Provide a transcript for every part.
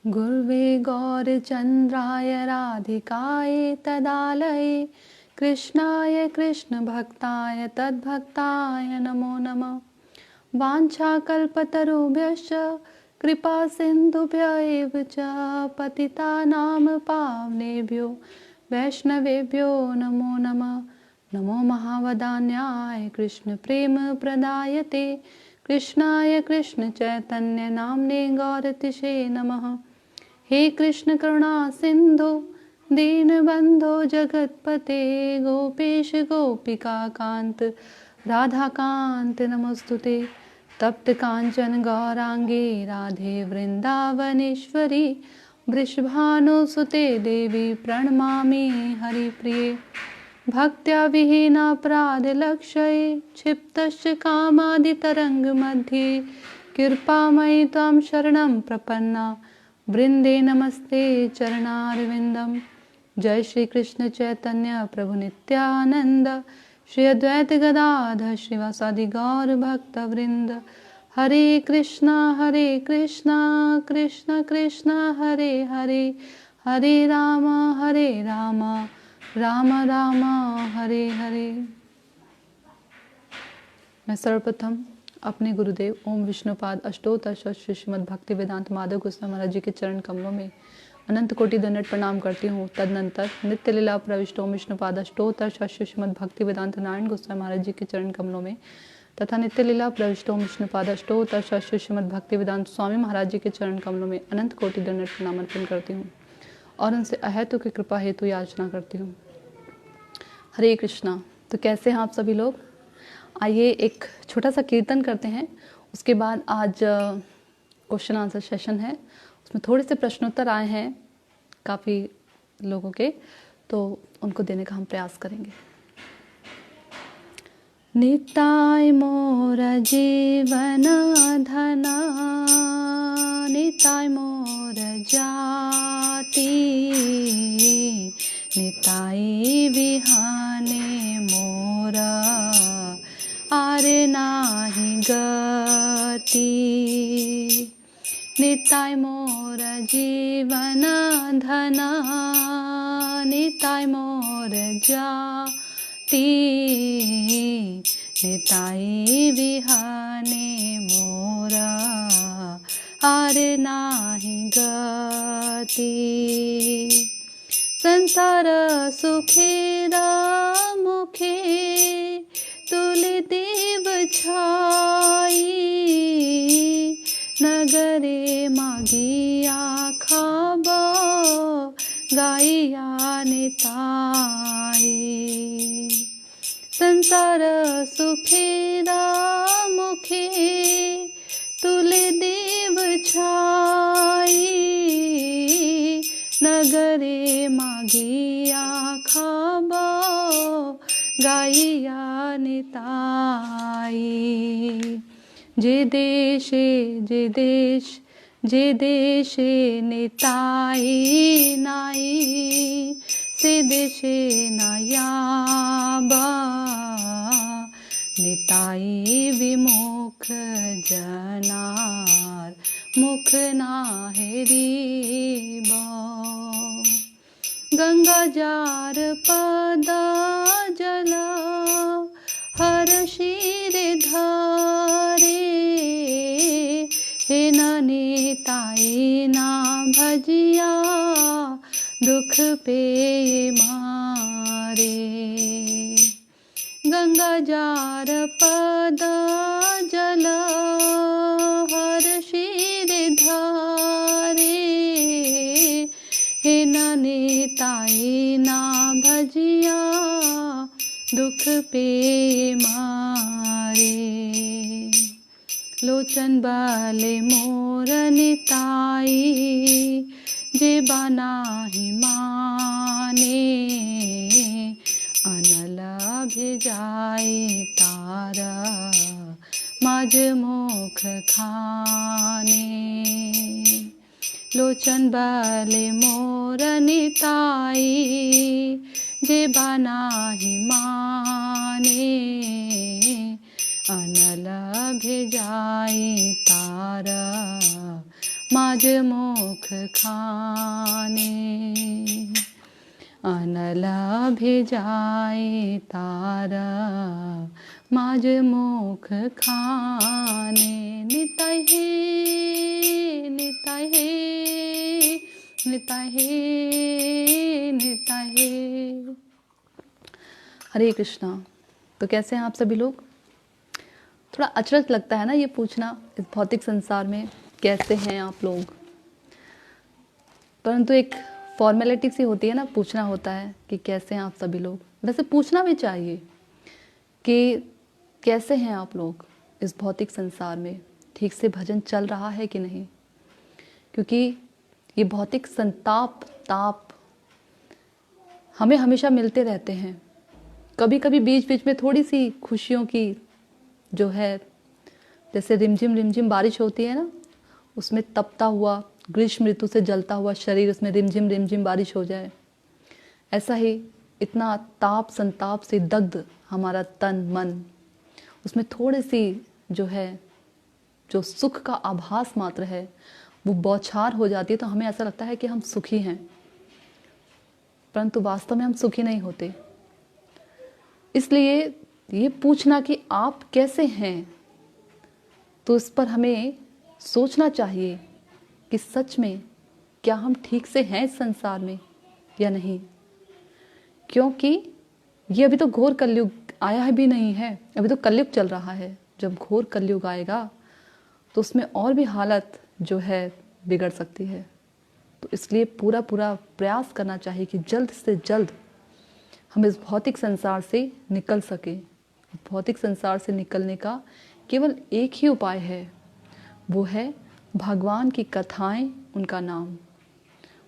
गुर्वे गौरचन्द्राय राधिकाय तदालये कृष्णाय कृष्णभक्ताय तद्भक्ताय नमो नमः। वाञ्छाकल्पतरुभ्यश्च कृपा सिन्धुभ्य एव च पतितानां पावनेभ्यो वैष्णवेभ्यो नमो नमः। नमो महावदान्याय कृष्ण प्रेम प्रदायते कृष्णाय कृष्ण चैतन्य नाम्ने गौरतिशे नमः। हे कृष्ण करुणा सिंधु दीनबंधो जगतपते गोपेश गोपिका कांत राधा कांत नमस्तुते। तप्त कांचन गौरांगे राधे वृंदावनेश्वरी वृषभानुसुते देवी प्रणमामि हरिप्रिये। भक्त्या विहीनापराधलक्षये क्षिप्तश्च कामादितरङ्गमध्ये कृपामयि त्वां शरणं प्रपन्ना वृंदे नमस्ते चरणारविंदम। जय श्री कृष्ण चैतन्य प्रभु नित्यानंद श्री अद्वैत गदाधर श्रीवासादि गौर भक्त वृंद। हरे कृष्णा कृष्ण कृष्ण हरे हरे हरे राम राम राम हरे हरे। मैं सर्वप्रथम अपने गुरुदेव ओम विष्णुपाद अष्टोत्तर श्री श्रीमद् भक्ति वेदांत माधव गोस्वामी महाराज जी के चरण कमलों में अनंत कोटि दंडवत प्रणाम करती हूँ। तदनंतर नित्य लीला प्रविष्ट ओम विष्णुपाद अष्टोत्तर श्री श्रीमद् भक्ति वेदांत नारायण गोस्वामी महाराज जी के चरण कमलों में तथा नित्य लीला प्रविष्ट ओम विष्णुपाद अष्टोत्तर श्री श्रीमद् भक्ति वेदांत स्वामी महाराज जी के चरण कमलों में अनंत कोटि दंडवत प्रणाम अर्पण करती हूँ और उनसे अहेतु की कृपा हेतु याचना करती हूँ। हरे कृष्णा। तो कैसे हैं आप सभी लोग? आइए एक छोटा सा कीर्तन करते हैं, उसके बाद आज क्वेश्चन आंसर सेशन है, उसमें थोड़े से प्रश्नोत्तर आए हैं काफ़ी लोगों के, तो उनको देने का हम प्रयास करेंगे। निताय मोर जीवन धना निताय मोर जाति निताय विहाने मोरा आरे नाही गति। निताय मोर जीवन धना निताय मोर जाति निताय विहाने मोरा आरे नाही गति। संसार सुखेरा मुखे तुले देव छाई नगरे मागिया खाबा गाइया निताई। संसार सुखेरा मुखे तुले देव छाई नगरे मागिया खाबा गाइया निताई। जे देशे निताई नाई से देशे नयाबा निताई विमुख जनार मुख नाहेरी बा। गंगा जार पदा जला हर शीर धारे हे निताई ना भजिया दुख पे मारे। गंगा जार पदा जला हर शीर धारे हे निताई ना भजिया दुख पे मारे। लोचन बाले मोर निताई जे बाना ही माने अनला भेजाई तारा माज मुख खाने। लोचन बाले मोर निताई जे बाना ही माने अनल भेजाई तारा माज मुख खाने, अनला भेजाए तारा माज मुख खाने। निताय हे निताय हे निताय हे निताय हे। हरे कृष्णा। तो कैसे हैं आप सभी लोग? थोड़ा अचरज लगता है ना ये पूछना इस भौतिक संसार में कैसे हैं आप लोग, परंतु एक फॉर्मेलिटी सी होती है ना, पूछना होता है कि कैसे हैं आप सभी लोग। वैसे पूछना भी चाहिए कि कैसे हैं आप लोग इस भौतिक संसार में, ठीक से भजन चल रहा है कि नहीं, क्योंकि ये भौतिक संताप ताप हमें हमेशा मिलते रहते हैं। कभी कभी बीच बीच में थोड़ी सी खुशियों की जो है, जैसे रिमझिम रिमझिम बारिश होती है ना, उसमें तपता हुआ ग्रीष्म ऋतु से जलता हुआ शरीर, उसमें रिमझिम रिमझिम बारिश हो जाए, ऐसा ही इतना ताप संताप से दग्ध हमारा तन मन, उसमें थोड़ी सी जो है जो सुख का आभास मात्र है वो बौछार हो जाती है, तो हमें ऐसा लगता है कि हम सुखी हैं, परंतु वास्तव में हम सुखी नहीं होते। इसलिए ये पूछना कि आप कैसे हैं, तो इस पर हमें सोचना चाहिए कि सच में क्या हम ठीक से हैं इस संसार में या नहीं, क्योंकि ये अभी तो घोर कलयुग आया है भी नहीं है, अभी तो कलयुग चल रहा है। जब घोर कलयुग आएगा तो उसमें और भी हालत जो है बिगड़ सकती है। तो इसलिए पूरा पूरा प्रयास करना चाहिए कि जल्द से जल्द हम इस भौतिक संसार से निकल सके। भौतिक संसार से निकलने का केवल एक ही उपाय है, वो है भगवान की कथाएं, उनका नाम।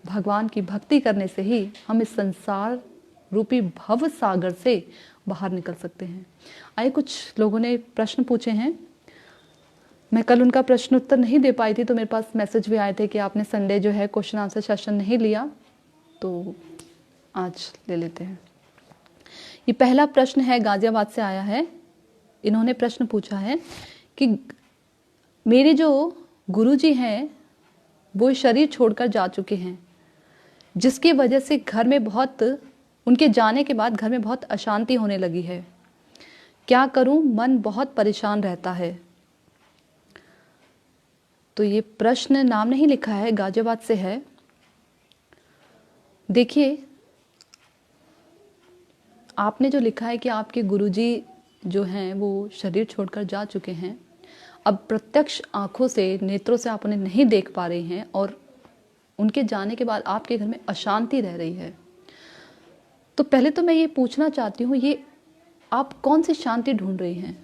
भगवान की भक्ति करने से ही हम इस संसार रूपी भव सागर से बाहर निकल सकते हैं। आइए, कुछ लोगों ने प्रश्न पूछे हैं, मैं कल उनका प्रश्न उत्तर नहीं दे पाई थी, तो मेरे पास मैसेज भी आए थे कि आपने संडे जो है क्वेश्चन आंसर सेशन नहीं लिया, तो आज ले लेते हैं। ये पहला प्रश्न है, गाजियाबाद से आया है। इन्होंने प्रश्न पूछा है कि मेरे जो गुरुजी हैं वो शरीर छोड़कर जा चुके हैं, जिसकी वजह से घर में बहुत, उनके जाने के बाद घर में बहुत अशांति होने लगी है। क्या करूं, मन बहुत परेशान रहता है। तो ये प्रश्न नाम नहीं लिखा है, गाजियाबाद से है। देखिए, आपने जो लिखा है कि आपके गुरुजी जो हैं वो शरीर छोड़कर जा चुके हैं, अब प्रत्यक्ष आंखों से, नेत्रों से आप उन्हें नहीं देख पा रही हैं, और उनके जाने के बाद आपके घर में अशांति रह रही है। तो पहले तो मैं ये पूछना चाहती हूँ, ये आप कौन सी शांति ढूंढ रही हैं?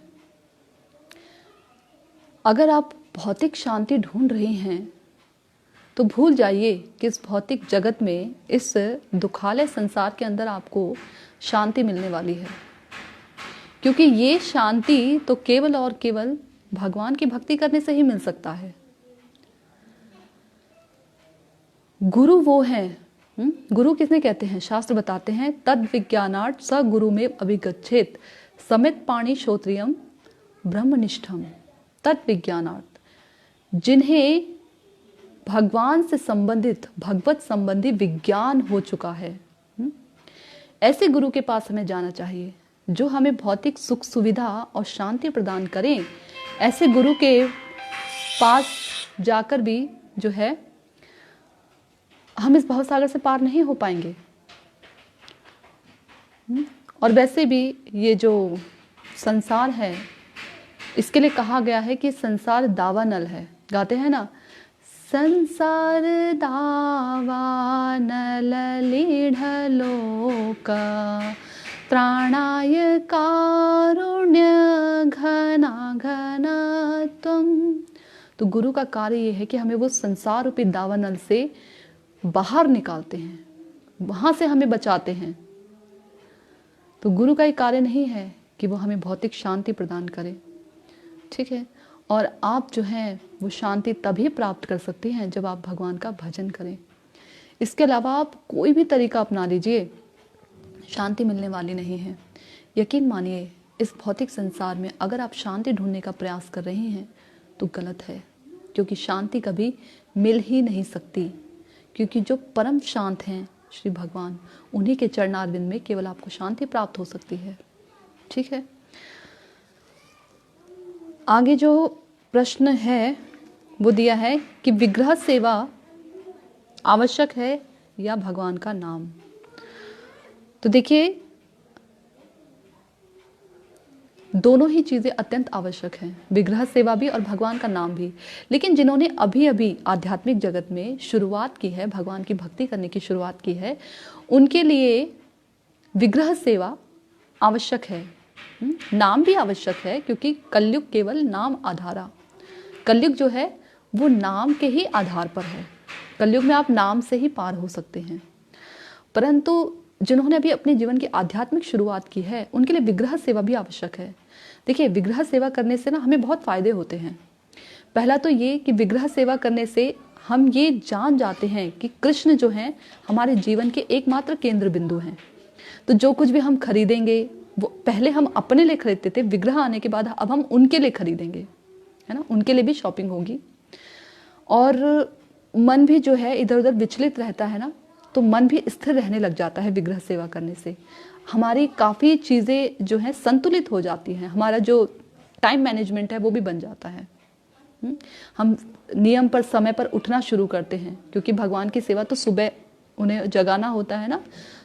अगर आप भौतिक शांति ढूंढ रही हैं तो भूल जाइए कि इस भौतिक जगत में, इस दुखालय संसार के अंदर आपको शांति मिलने वाली है, क्योंकि ये शांति तो केवल और केवल भगवान की भक्ति करने से ही मिल सकता है। गुरु वो है, गुरु किसने कहते हैं? शास्त्र बताते हैं, तद विज्ञानार्थ स गुरु में अभिगच्छेत समित पाणी श्रोत्रियम ब्रह्मनिष्ठम। तद विज्ञानार्थ, जिन्हें भगवान से संबंधित, भगवत संबंधी विज्ञान हो चुका है, ऐसे गुरु के पास हमें जाना चाहिए जो हमें भौतिक सुख सुविधा और शांति प्रदान करें। ऐसे गुरु के पास जाकर भी जो है हम इस भवसागर से पार नहीं हो पाएंगे। और वैसे भी ये जो संसार है, इसके लिए कहा गया है कि संसार दावानल है। गाते हैं ना, संसार दावानल लीढ़लोका त्राणाय कारुण्य घना घना तुम। तो गुरु का कार्य ये है कि हमें वो संसार रूपी दावानल से बाहर निकालते हैं, वहाँ से हमें बचाते हैं। तो गुरु का ये कार्य नहीं है कि वो हमें भौतिक शांति प्रदान करे, ठीक है। और आप जो हैं वो शांति तभी प्राप्त कर सकती हैं जब आप भगवान का भजन करें। इसके अलावा आप कोई भी तरीका अपना लीजिए, शांति मिलने वाली नहीं है। यकीन मानिए, इस भौतिक संसार में अगर आप शांति ढूंढने का प्रयास कर रही हैं तो गलत है, क्योंकि शांति कभी मिल ही नहीं सकती, क्योंकि जो परम शांत हैं श्री भगवान, उन्हीं के चरणारविंद में केवल आपको शांति प्राप्त हो सकती है। ठीक है, आगे जो प्रश्न है वो दिया है कि विग्रह सेवा आवश्यक है या भगवान का नाम। तो देखिए, दोनों ही चीज़ें अत्यंत आवश्यक हैं, विग्रह सेवा भी और भगवान का नाम भी। लेकिन जिन्होंने अभी अभी आध्यात्मिक जगत में शुरुआत की है, भगवान की भक्ति करने की शुरुआत की है, उनके लिए विग्रह सेवा आवश्यक है, नाम भी आवश्यक है, क्योंकि कलयुग केवल नाम आधारा। कलयुग जो है वो नाम के ही आधार पर है। कलयुग में आप नाम से ही पार हो सकते हैं। परंतु जिन्होंने अभी अपने जीवन की आध्यात्मिक शुरुआत की है, उनके लिए विग्रह सेवा भी आवश्यक है। देखिए, विग्रह सेवा करने से ना हमें बहुत फायदे होते हैं। पहला तो ये कि विग्रह सेवा करने से हम ये जान जाते हैं कि कृष्ण जो हैं हमारे जीवन के एकमात्र केंद्र बिंदु हैं। तो जो कुछ भी हम खरीदेंगे, वो पहले हम अपने लिए खरीदते थे, विग्रह आने के बाद अब हम उनके लिए खरीदेंगे, है ना, उनके लिए भी शॉपिंग होगी। और मन भी जो है इधर उधर विचलित रहता है ना, तो मन भी स्थिर रहने लग जाता है। विग्रह सेवा करने से हमारी काफ़ी चीज़ें जो हैं संतुलित हो जाती हैं। हमारा जो टाइम मैनेजमेंट है वो भी बन जाता है। हम नियम पर, समय पर उठना शुरू करते हैं, क्योंकि भगवान की सेवा तो सुबह उन्हें जगाना होता है ना,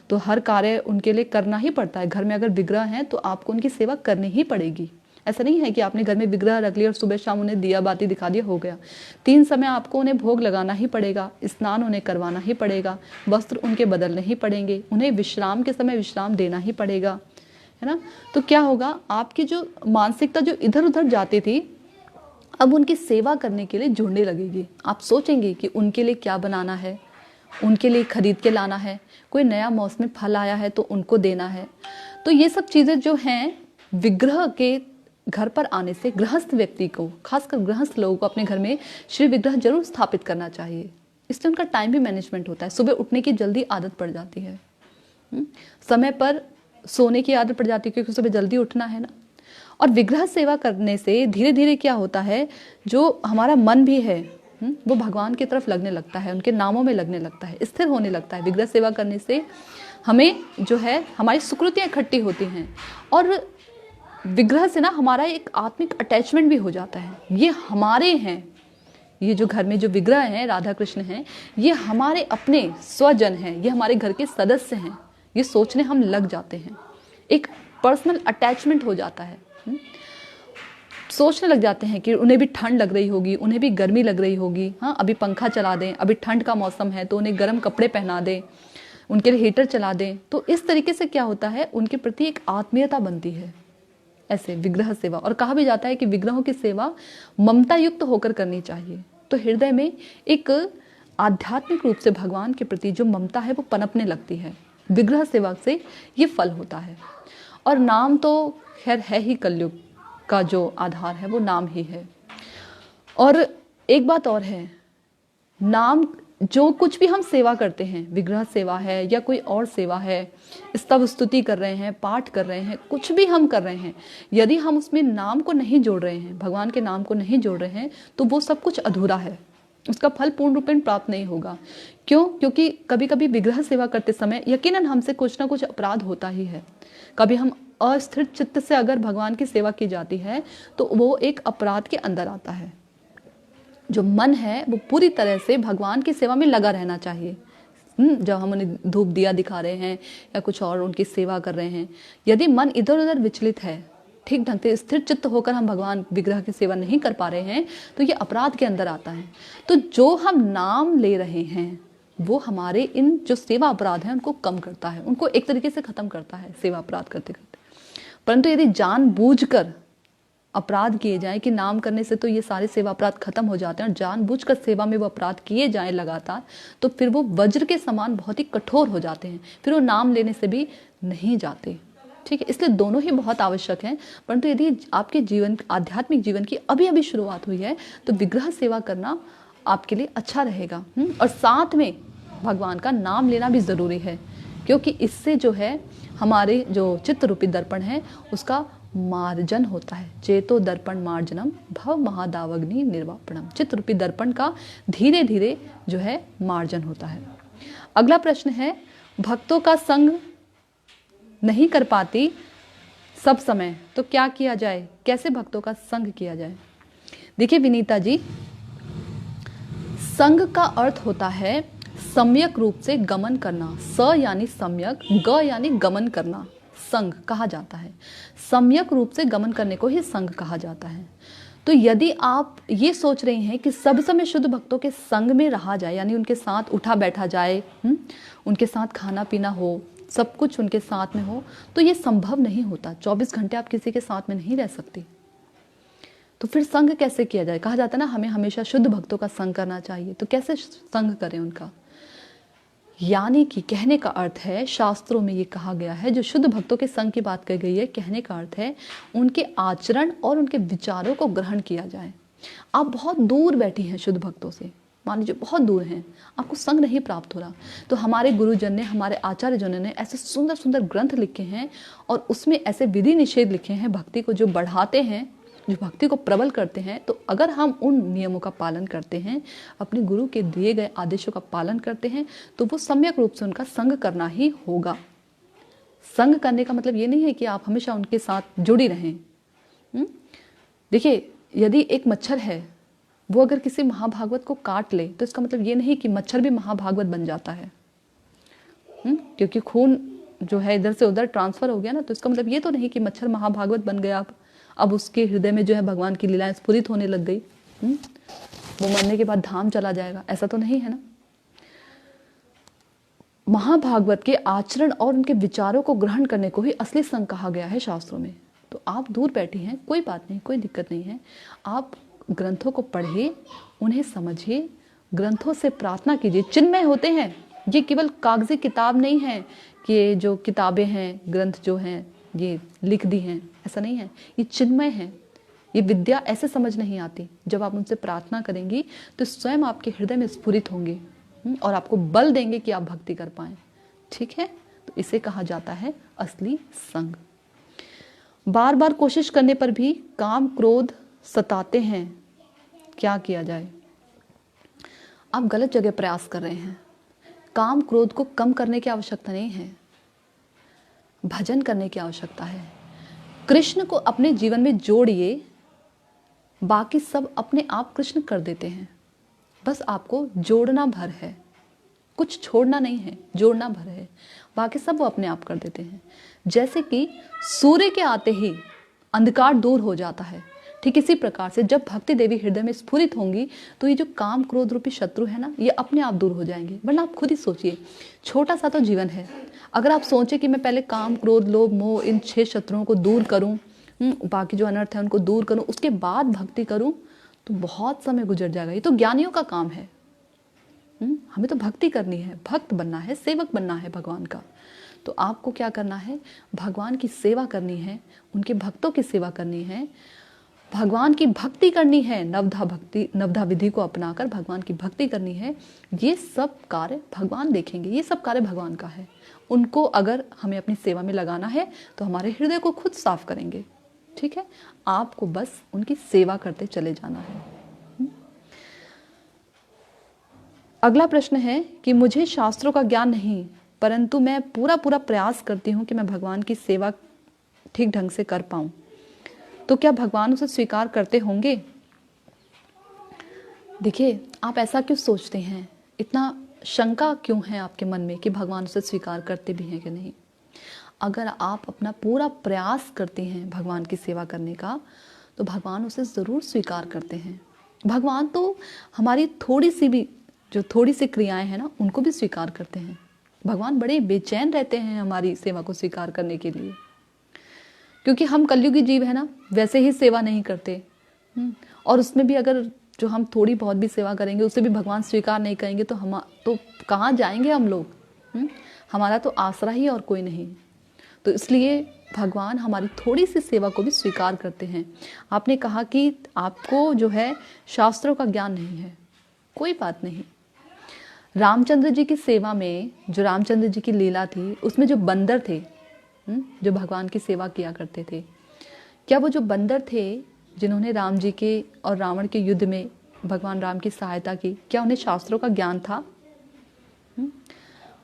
तो हर कार्य उनके लिए करना ही पड़ता है। घर में अगर विग्रह हैं तो आपको उनकी सेवा करनी ही पड़ेगी। ऐसा नहीं है कि आपने घर में विग्रह रख लिया और सुबह शाम उन्हें दिया बाती दिखा दिया, हो गया। 3 समय आपको उन्हें भोग लगाना ही पड़ेगा, स्नान उन्हें करवाना ही पड़ेगा, वस्त्र उनके बदलने ही पड़ेंगे, उन्हें विश्राम के समय विश्राम देना ही पड़ेगा, है ना। तो क्या होगा, आपकी जो मानसिकता जो इधर उधर जाती थी, अब उनकी सेवा करने के लिए जुड़ने लगेगी। आप सोचेंगे कि उनके लिए क्या बनाना है, उनके लिए खरीद के लाना है, कोई नया मौसमी फल आया है तो उनको देना है। तो ये सब चीज़ें जो हैं, विग्रह के घर पर आने से गृहस्थ व्यक्ति को, खासकर गृहस्थ लोगों को अपने घर में श्री विग्रह जरूर स्थापित करना चाहिए। इसलिए उनका टाइम भी मैनेजमेंट होता है। सुबह उठने की जल्दी आदत पड़ जाती है, समय पर सोने की आदत पड़ जाती है, क्योंकि सुबह जल्दी उठना है ना। और विग्रह सेवा करने से धीरे धीरे क्या होता है, जो हमारा मन भी है वो भगवान की तरफ लगने लगता है, उनके नामों में लगने लगता है, स्थिर होने लगता है। विग्रह सेवा करने से हमें जो है हमारी सुकृतियाँ इकट्ठी होती हैं, और विग्रह से ना हमारा एक आत्मिक अटैचमेंट भी हो जाता है। ये हमारे हैं, ये जो घर में जो विग्रह हैं, राधा कृष्ण हैं, ये हमारे अपने स्वजन हैं, ये हमारे घर के सदस्य हैं, ये सोचने हम लग जाते हैं। एक पर्सनल अटैचमेंट हो जाता है। सोचने लग जाते हैं कि उन्हें भी ठंड लग रही होगी, उन्हें भी गर्मी लग रही होगी, हाँ अभी पंखा चला दें, अभी ठंड का मौसम है तो उन्हें गर्म कपड़े पहना दें, उनके लिए हीटर चला दें। तो इस तरीके से क्या होता है, उनके प्रति एक आत्मीयता बनती है। ऐसे विग्रह सेवा, और कहा भी जाता है कि विग्रहों की सेवा ममता युक्त होकर करनी चाहिए। तो हृदय में एक आध्यात्मिक रूप से भगवान के प्रति जो ममता है वो पनपने लगती है। विग्रह सेवा से ये फल होता है। और नाम तो खैर है ही, कलयुग का जो आधार है वो नाम ही है। और एक बात और है, नाम, जो कुछ भी हम सेवा करते हैं, विग्रह सेवा है या कोई और सेवा है, स्तव स्तुति कर रहे हैं, पाठ कर रहे हैं, कुछ भी हम कर रहे हैं, यदि हम उसमें नाम को नहीं जोड़ रहे हैं, भगवान के नाम को नहीं जोड़ रहे हैं, तो वो सब कुछ अधूरा है, उसका फल पूर्ण रूपेण प्राप्त नहीं होगा। क्यों? क्योंकि कभी कभी विग्रह सेवा करते समय यकीनन हमसे कुछ ना कुछ अपराध होता ही है। कभी हम अस्थिर चित्त से अगर भगवान की सेवा की जाती है तो वो एक अपराध के अंदर आता है। जो मन है वो पूरी तरह से भगवान की सेवा में लगा रहना चाहिए। जब हम उन्हें धूप दिया दिखा रहे हैं या कुछ और उनकी सेवा कर रहे हैं, यदि मन इधर उधर विचलित है, ठीक ढंग से स्थिर चित्त होकर हम भगवान विग्रह की सेवा नहीं कर पा रहे हैं, तो ये अपराध के अंदर आता है। तो जो हम नाम ले रहे हैं वो हमारे इन जो सेवा अपराध हैं उनको कम करता है, उनको एक तरीके से खत्म करता है सेवा अपराध करते करते। परंतु यदि जानबूझकर अपराध किए जाएं कि नाम करने से तो ये सारे सेवा अपराध खत्म हो जाते हैं, और जानबूझकर सेवा में वो अपराध किए जाएं लगातार, तो फिर वो वज्र के समान बहुत ही कठोर हो जाते हैं, फिर वो नाम लेने से भी नहीं जाते। ठीक है, इसलिए दोनों ही बहुत आवश्यक हैं। परंतु यदि आपके जीवन, आध्यात्मिक जीवन की अभी अभी शुरुआत हुई है, तो विग्रह सेवा करना आपके लिए अच्छा रहेगा। और साथ में भगवान का नाम लेना भी ज़रूरी है, क्योंकि इससे जो है हमारे जो चित्त रूपी दर्पण है उसका मार्जन होता है। चेतो दर्पण मार्जनम भव महादावग्नि निर्वापणम। चित्त रूपी दर्पण का धीरे धीरे जो है मार्जन होता है। अगला प्रश्न है, भक्तों का संग नहीं कर पाती सब समय, तो क्या किया जाए, कैसे भक्तों का संग किया जाए। देखिए विनीता जी, संग का अर्थ होता है सम्यक रूप से गमन करना। स यानी सम्यक, ग यानी गमन करना, संग कहा जाता है। सम्यक रूप से गमन करने को ही संग कहा जाता है। तो यदि आप ये सोच रहे हैं कि सब समय शुद्ध भक्तों के संग में रहा जाए, यानी उनके साथ उठा बैठा जाए, उनके साथ खाना पीना हो, सब कुछ उनके साथ में हो, तो ये संभव नहीं होता। 24 घंटे आप किसी के साथ में नहीं रह सकती। तो फिर संग कैसे किया जाए। कहा जाता है ना, हमें हमेशा शुद्ध भक्तों का संग करना चाहिए। तो कैसे संग करें उनका, यानी कि कहने का अर्थ है, शास्त्रों में ये कहा गया है, जो शुद्ध भक्तों के संग की बात कही गई है, कहने का अर्थ है उनके आचरण और उनके विचारों को ग्रहण किया जाए। आप बहुत दूर बैठी हैं शुद्ध भक्तों से, मान लीजिए बहुत दूर हैं, आपको संग नहीं प्राप्त हो रहा, तो हमारे गुरुजन ने, हमारे आचार्यजनों ने ऐसे सुंदर सुंदर ग्रंथ लिखे हैं और उसमें ऐसे विधि निषेध लिखे हैं भक्ति को, जो बढ़ाते हैं, जो भक्ति को प्रबल करते हैं। तो अगर हम उन नियमों का पालन करते हैं, अपने गुरु के दिए गए आदेशों का पालन करते हैं, तो वो सम्यक रूप से उनका संग करना ही होगा। संग करने का मतलब ये नहीं है कि आप हमेशा उनके साथ जुड़ी रहें। देखिए, यदि एक मच्छर है, वो अगर किसी महाभागवत को काट ले, तो इसका मतलब ये नहीं कि मच्छर भी महाभागवत बन जाता है। क्योंकि खून जो है इधर से उधर ट्रांसफर हो गया ना, तो इसका मतलब ये तो नहीं कि मच्छर महाभागवत बन गया। अब उसके हृदय में जो है भगवान की लीलाएं स्फुरित होने लग गई, वो मरने के बाद धाम चला जाएगा, ऐसा तो नहीं है ना। महाभागवत के आचरण और उनके विचारों को ग्रहण करने को ही असली संग कहा गया है शास्त्रों में। तो आप दूर बैठी हैं, कोई बात नहीं, कोई दिक्कत नहीं है। आप ग्रंथों को पढ़िए, उन्हें समझिए, ग्रंथों से प्रार्थना कीजिए। चिन्मय होते हैं, ये केवल कागजी किताब नहीं है कि जो किताबें हैं, ग्रंथ जो हैं ये लिख दी हैं, ऐसा नहीं है। ये चिन्मय है, ये विद्या ऐसे समझ नहीं आती। जब आप उनसे प्रार्थना करेंगी तो स्वयं आपके हृदय में स्फुरित होंगे और आपको बल देंगे कि आप भक्ति कर पाएं। ठीक है, तो इसे कहा जाता है असली संग। बार बार कोशिश करने पर भी काम क्रोध सताते हैं, क्या किया जाए। आप गलत जगह प्रयास कर रहे हैं। काम क्रोध को कम करने की आवश्यकता नहीं है, भजन करने की आवश्यकता है। कृष्ण को अपने जीवन में जोड़िए, बाकी सब अपने आप कृष्ण कर देते हैं। बस आपको जोड़ना भर है, कुछ छोड़ना नहीं है, जोड़ना भर है, बाकी सब वो अपने आप कर देते हैं। जैसे कि सूर्य के आते ही अंधकार दूर हो जाता है, ठीक इसी प्रकार से जब भक्ति देवी हृदय में स्फुरित होंगी तो ये जो काम क्रोध रूपी शत्रु है ना, ये अपने आप दूर हो जाएंगे। वरना आप खुद ही सोचिए, छोटा सा तो जीवन है। अगर आप सोचें कि मैं पहले काम क्रोध लोभ मोह इन 6 शत्रुओं को दूर करूं, बाकी जो अनर्थ है उनको दूर करूं, उसके बाद भक्ति करूं, तो बहुत समय गुजर जाएगा। ये तो ज्ञानियों का काम है। हमें तो भक्ति करनी है, भक्त बनना है, सेवक बनना है भगवान का। तो आपको क्या करना है, भगवान की सेवा करनी है, उनके भक्तों की सेवा करनी है, भगवान की भक्ति करनी है। नवधा विधि को अपनाकर भगवान की भक्ति करनी है। ये सब कार्य भगवान देखेंगे, ये सब कार्य भगवान का है। उनको अगर हमें अपनी सेवा में लगाना है तो हमारे हृदय को खुद साफ करेंगे। ठीक है, आपको बस उनकी सेवा करते चले जाना है। अगला प्रश्न है कि मुझे शास्त्रों का ज्ञान नहीं, परंतु मैं पूरा प्रयास करती हूँ कि मैं भगवान की सेवा ठीक ढंग से कर पाऊँ, तो क्या भगवान उसे स्वीकार करते होंगे। देखिए, आप ऐसा क्यों सोचते हैं, इतना शंका क्यों है आपके मन में कि भगवान उसे स्वीकार करते भी हैं कि नहीं। अगर आप अपना पूरा प्रयास करते हैं भगवान की सेवा करने का, तो भगवान उसे ज़रूर स्वीकार करते हैं। भगवान तो हमारी थोड़ी सी क्रियाएं हैं ना, उनको भी स्वीकार करते हैं। भगवान बड़े बेचैन रहते हैं हमारी सेवा को स्वीकार करने के लिए, क्योंकि हम कलयुगी जीव है ना, वैसे ही सेवा नहीं करते। और उसमें भी अगर जो हम थोड़ी बहुत भी सेवा करेंगे उसे भी भगवान स्वीकार नहीं करेंगे तो हम तो कहाँ जाएंगे हम लोग। हमारा तो आसरा ही और कोई नहीं। तो इसलिए भगवान हमारी थोड़ी सी सेवा को भी स्वीकार करते हैं। आपने कहा कि आपको जो है शास्त्रों का ज्ञान नहीं है, कोई बात नहीं। रामचंद्र जी की सेवा में, जो रामचंद्र जी की लीला थी, उसमें जो बंदर थे जो भगवान की सेवा किया करते थे, क्या वो जो बंदर थे जिन्होंने राम जी के और रावण के युद्ध में भगवान राम की सहायता की, क्या उन्हें शास्त्रों का ज्ञान था?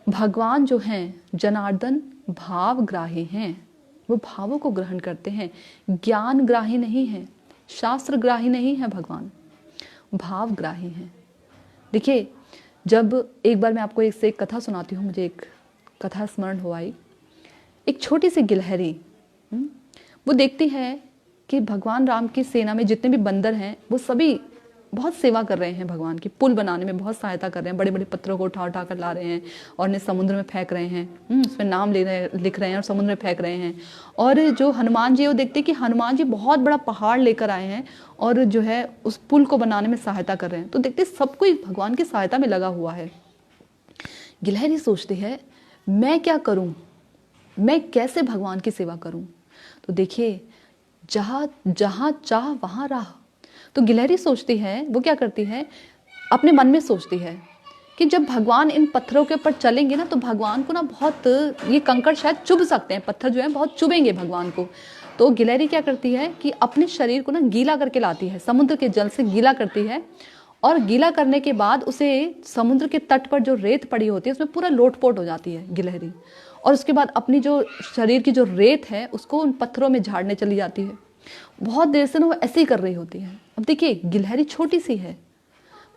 भगवान जो हैं जनार्दन भावग्राही हैं, वो भावों को ग्रहण करते हैं, ज्ञानग्राही नहीं है, शास्त्रग्राही नहीं है, भगवान भावग्राही हैं। देखिए, जब एक बार मैं आपको इससे एक कथा सुनाती हूँ, मुझे एक कथा स्मरण हो आई। एक छोटी सी गिलहरी वो देखती है कि भगवान राम की सेना में जितने भी बंदर हैं वो सभी बहुत सेवा कर रहे हैं, भगवान की पुल बनाने में बहुत सहायता कर रहे हैं, बड़े बड़े पत्थरों को उठा उठा कर ला रहे हैं और उन्हें समुद्र में फेंक रहे हैं, उसमें नाम लिख रहे हैं और समुद्र में फेंक रहे हैं। और जो हनुमान जी, वो देखते हैं कि हनुमान जी बहुत बड़ा पहाड़ लेकर आए हैं और जो है उस पुल को बनाने में सहायता कर रहे हैं। तो देखते सब कोई भगवान की सहायता में लगा हुआ है। गिलहरी सोचती है, मैं क्या करूं, मैं कैसे भगवान की सेवा करूं? तो देखिए, जहाँ जहाँ चाह वहाँ राह। तो गिलहरी सोचती है, वो क्या करती है, अपने मन में सोचती है कि जब भगवान इन पत्थरों के ऊपर चलेंगे ना, तो भगवान को ना बहुत, ये कंकड़ शायद चुभ सकते हैं, पत्थर जो है बहुत चुभेंगे भगवान को। तो गिलहरी क्या करती है कि अपने शरीर को ना गीला करके लाती है, समुद्र के जल से गीला करती है, और गीला करने के बाद उसे समुद्र के तट पर जो रेत पड़ी होती है उसमें पूरा लोटपोट हो जाती है गिलहरी, और उसके बाद अपनी जो शरीर की जो रेत है उसको उन पत्थरों में झाड़ने चली जाती है। बहुत देर से ना वो ऐसे ही कर रही होती है। अब देखिए, गिलहरी छोटी सी है,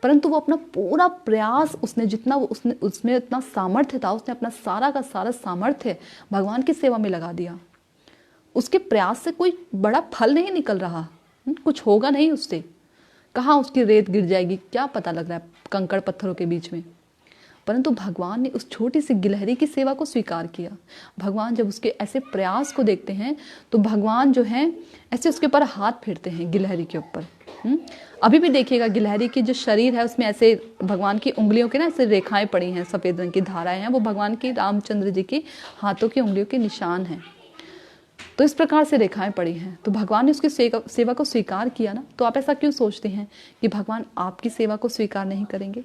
परंतु वो अपना पूरा प्रयास, उसने जितना उसने उसमें इतना सामर्थ्य था, उसने अपना सारा का सारा सामर्थ्य भगवान की सेवा में लगा दिया। उसके प्रयास से कोई बड़ा फल नहीं निकल रहा, कुछ होगा नहीं उससे, कहाँ उसकी रेत गिर जाएगी, क्या पता लग रहा है कंकड़ पत्थरों के बीच में। परंतु भगवान ने उस छोटी सी गिलहरी की सेवा को स्वीकार किया। भगवान जब उसके ऐसे प्रयास को देखते हैं तो भगवान जो है ऐसे उसके ऊपर हाथ फेरते हैं, गिलहरी के ऊपर। अभी भी देखिएगा, गिलहरी की जो शरीर है उसमें ऐसे भगवान की उंगलियों के ना ऐसे रेखाएं पड़ी हैं, सफ़ेद रंग की धाराएं हैं, वो भगवान की, रामचंद्र जी की हाथों की उंगलियों के निशान हैं। तो इस प्रकार से रेखाएं पड़ी हैं। तो भगवान ने उसकी सेवा को स्वीकार किया ना। तो आप ऐसा क्यों सोचते हैं कि भगवान आपकी सेवा को स्वीकार नहीं करेंगे?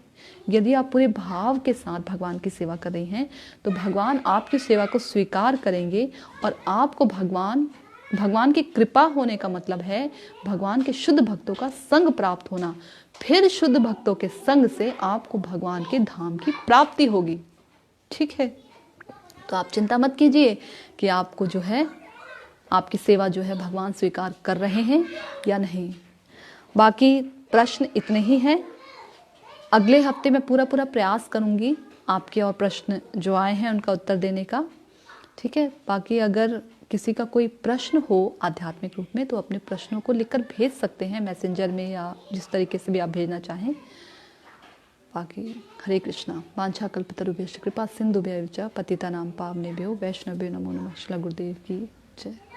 यदि आप पूरे भाव के साथ भगवान की सेवा कर रही हैं तो भगवान आपकी सेवा को स्वीकार करेंगे, और आपको भगवान की कृपा होने का मतलब है भगवान के शुद्ध भक्तों का संग प्राप्त होना। फिर शुद्ध भक्तों के संग से आपको भगवान के धाम की प्राप्ति होगी। ठीक है, तो आप चिंता मत कीजिए कि आपको जो है, आपकी सेवा जो है भगवान स्वीकार कर रहे हैं या नहीं। बाकी प्रश्न इतने ही हैं। अगले हफ्ते मैं पूरा प्रयास करूंगी आपके और प्रश्न जो आए हैं उनका उत्तर देने का। ठीक है, बाकी अगर किसी का कोई प्रश्न हो आध्यात्मिक रूप में तो अपने प्रश्नों को लिखकर भेज सकते हैं मैसेंजर में, या जिस तरीके से भी आप भेजना चाहें। बाकी हरे कृष्णा। वांछाकल्पतरुभ्यश्च कृपा सिंधुभ्यश्च पतितानां पावनेभ्यो वैष्णवेभ्यो नमो नमः। श्री गुरुदेव की जय।